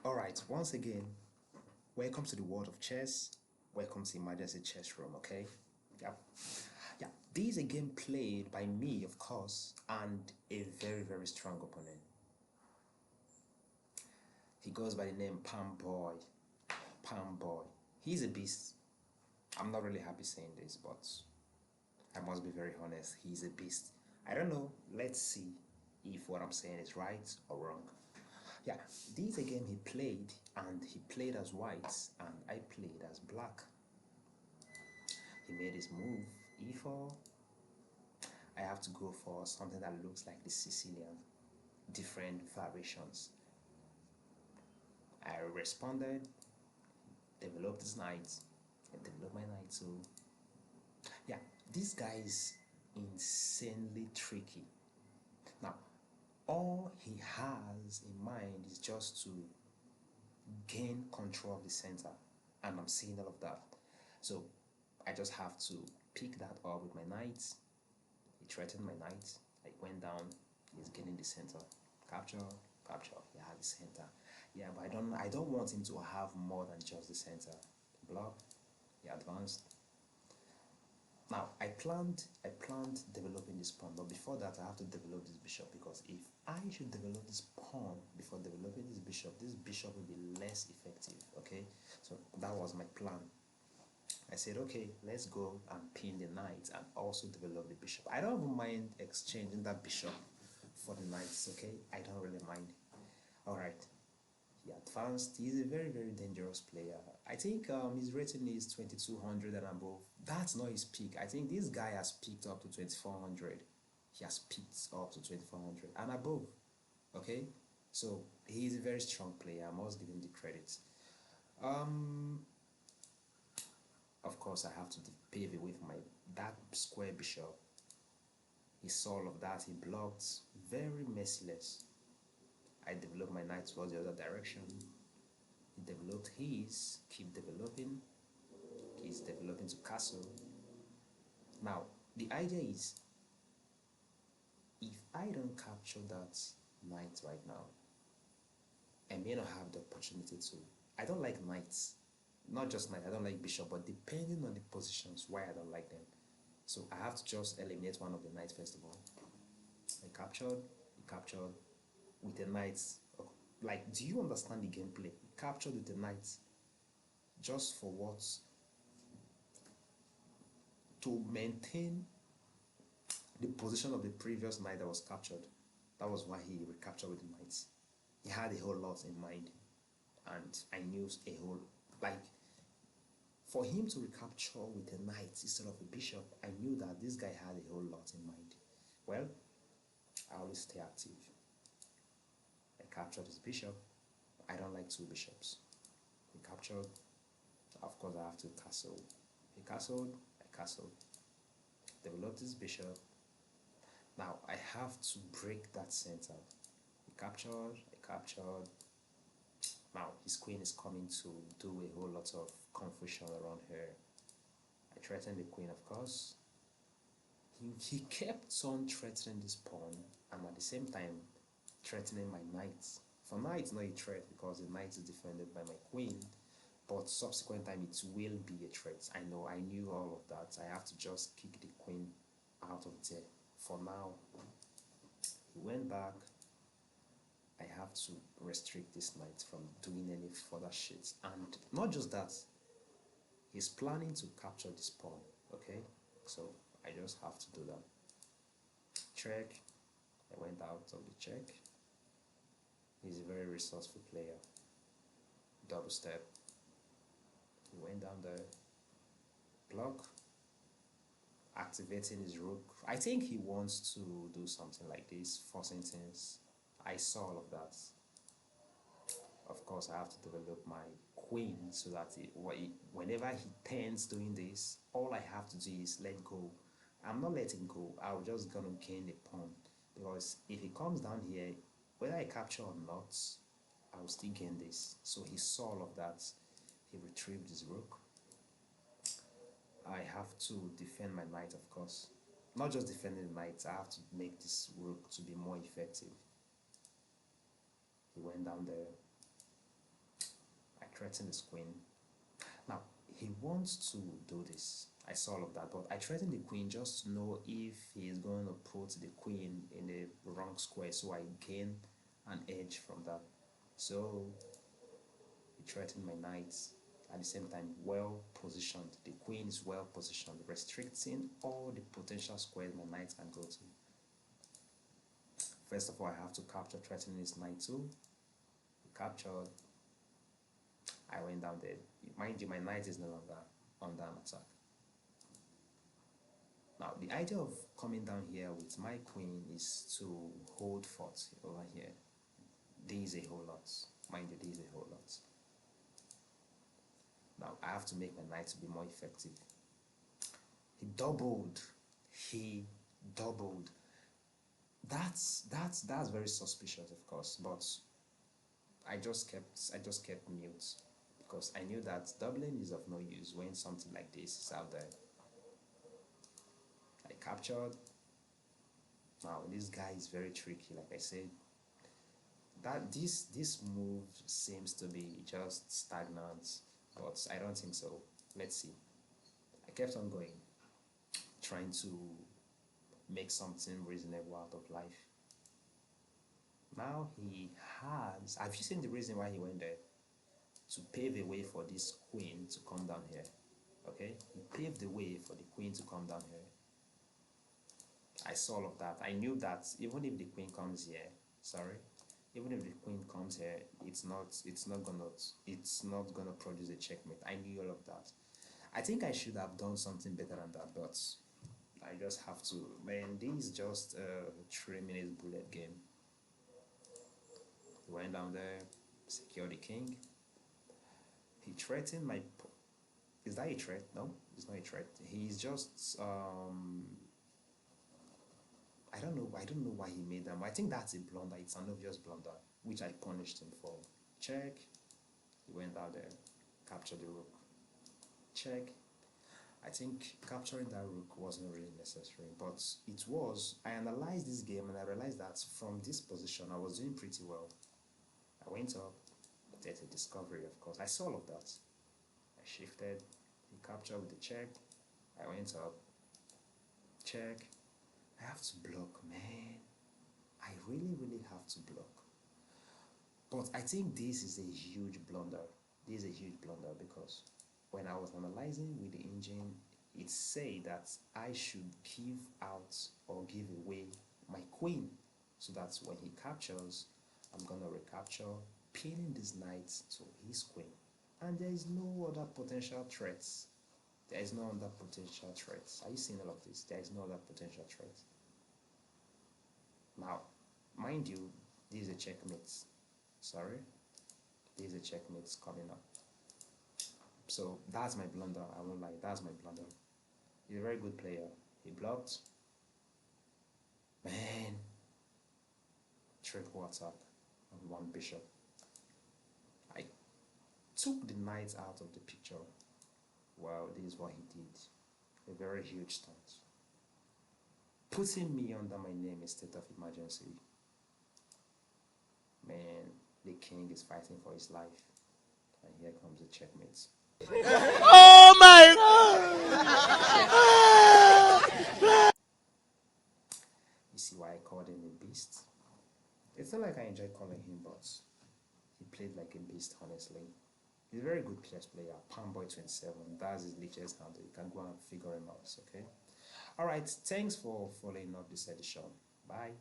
Alright, once again, welcome to the world of chess. Welcome to Emergency Chess Room, okay? Yeah. Yeah. This is a game played by me, of course, and a very, very strong opponent. He goes by the name Palm Boy. Palm Boy. He's a beast. I'm not really happy saying this, but I must be very honest. He's a beast. I don't know. Let's see if what I'm saying is right or wrong. Yeah, this is a game he played, and he played as white, and I played as black. He made his move, e4. I have to go for something that looks like the Sicilian, different variations. I responded, developed his knight, and developed my knight too. Yeah, this guy is insanely tricky. Now, all he has in mind is just to gain control of the center, and I'm seeing all of that. So I just have to pick that up with my knight. He threatened my knight. I went down. He's getting the center. Capture, capture. He has the center. Yeah, but I don't want him to have more than just the center. Block. He advanced. Now I planned developing this pawn, but before that I have to develop this bishop, because if I should develop this pawn before developing this bishop will be less effective. Okay, so that was my plan. I said, okay, let's go and pin the knight and also develop the bishop. I don't even mind exchanging that bishop for the knights, okay? I don't really mind. All right, he advanced. He's a very, very dangerous player. I think his rating is 2200 and above. That's not his peak. I think this guy has peaked up to 2400. He has peaked up to 2400 and above, okay? So he's a very strong player. I must give him the credit. Um, Of course, I have to pave away for my that square bishop. He saw all of that. He blocked. Very merciless. I developed my knight towards the other direction. He developed his. Keep developing. He's developing to castle. Now, the idea is, if I don't capture that knight right now, I may not have the opportunity to. I don't like knights. Not just knight, I don't like bishop, but depending on the positions, why I don't like them. So I have to just eliminate one of the knights first of all. I captured, he captured with the knights. Like, do you understand the gameplay? He captured with the knights just for what? To maintain the position of the previous knight that was captured. That was why he recaptured with the knights. He had a whole lot in mind, and I knew a whole, like, for him to recapture with a knight instead of a bishop, I knew that this guy had a whole lot in mind. Well, I always stay active. I captured his bishop. I don't like two bishops. He captured. Of course, I have to castle. He castled. I castled. Developed his bishop. Now I have to break that center. He captured. I captured. Now his queen is coming to do a whole lot of confusion around her. I threatened the queen, of course. He kept on threatening this pawn, and at the same time threatening my knight. For now it's not a threat because the knight is defended by my queen, but subsequent time it will be a threat. I knew all of that. I have to just kick the queen out of there. For now, he went back. I have to restrict this knight from doing any further shit. And not just that, he's planning to capture this pawn, okay? So I just have to do that. Check. I went out of the check. He's a very resourceful player. Double step. He went down there. Block. Activating his rook. I think he wants to do something like this, forcing things. I saw all of that. Of course, I have to develop my queen so that whenever he tends doing this, all I have to do is let go. I'm not letting go. I'm just gonna gain the pawn, because if he comes down here, whether I capture or not, I will still gain this. So he saw all of that. He retrieved his rook. I have to defend my knight, of course. Not just defending the knight, I have to make this rook to be more effective. He went down there. threaten this queen. Now, he wants to do this. I saw all of that, but I threatened the queen just to know if he is going to put the queen in the wrong square, so I gain an edge from that. So he threatened my knights. At the same time, well positioned. The queen is well positioned, restricting all the potential squares my knight can go to. First of all, I have to capture, threatening his knight too. Captured. I went down there. Mind you, my knight is no longer under an attack. Now, the idea of coming down here with my queen is to hold fort over here. There is a whole lot. Mind you, there is a whole lot. Now, I have to make my knight to be more effective. He doubled. He doubled. That's very suspicious, of course, but I just kept mute because I knew that doubling is of no use when something like this is out there. I captured. Now this guy is very tricky, like I said. That this move seems to be just stagnant, but I don't think so. Let's see. I kept on going, trying to make something reasonable out of life. Now he has. Have you seen the reason why he went there? To pave a way for this queen to come down here. Okay, he paved the way for the queen to come down here. I saw all of that. I knew that even if the queen comes here, even if the queen comes here, it's not gonna produce a checkmate. I knew all of that. I think I should have done something better than that, but I just have to. Man, this is just a 3-minute bullet game. He went down there, secured the king. He threatened my. Is that a threat? No, it's not a threat. He's just I don't know. I don't know why he made them. I think that's a blunder. It's an obvious blunder, which I punished him for. Check. He went out there, captured the rook. Check. I think capturing that rook wasn't really necessary, but it was. I analyzed this game and I realized that from this position I was doing pretty well. I went up. There's a discovery, of course. I saw all of that. I shifted. He captured with the check. I went up. Check. I have to block, man. I really have to block. But I think this is a huge blunder. This is a huge blunder because when I was analyzing with the engine, it said that I should give out or give away my queen so that when he captures, I'm gonna recapture, pinning this knight to his queen. And there is no other potential threats. There is no other potential threats. Are you seeing all of this? There is no other potential threat. Now, mind you, this is a checkmate. Sorry, this is a checkmate coming up. So that's my blunder. I won't lie. That's my blunder. He's a very good player. He blocked. Man, triple attack on one bishop. I took the knight out of the picture. Wow, this is what he did. A very huge stunt. Putting me under my name in state of emergency. Man, the king is fighting for his life. And here comes the checkmate. Oh my God! You see why I called him a beast? It's not like I enjoy calling him, but he played like a beast, honestly. He's a very good chess player. Palmboy27. That's his latest handle. You can go and figure him out, okay? Alright, thanks for following up this edition. Bye.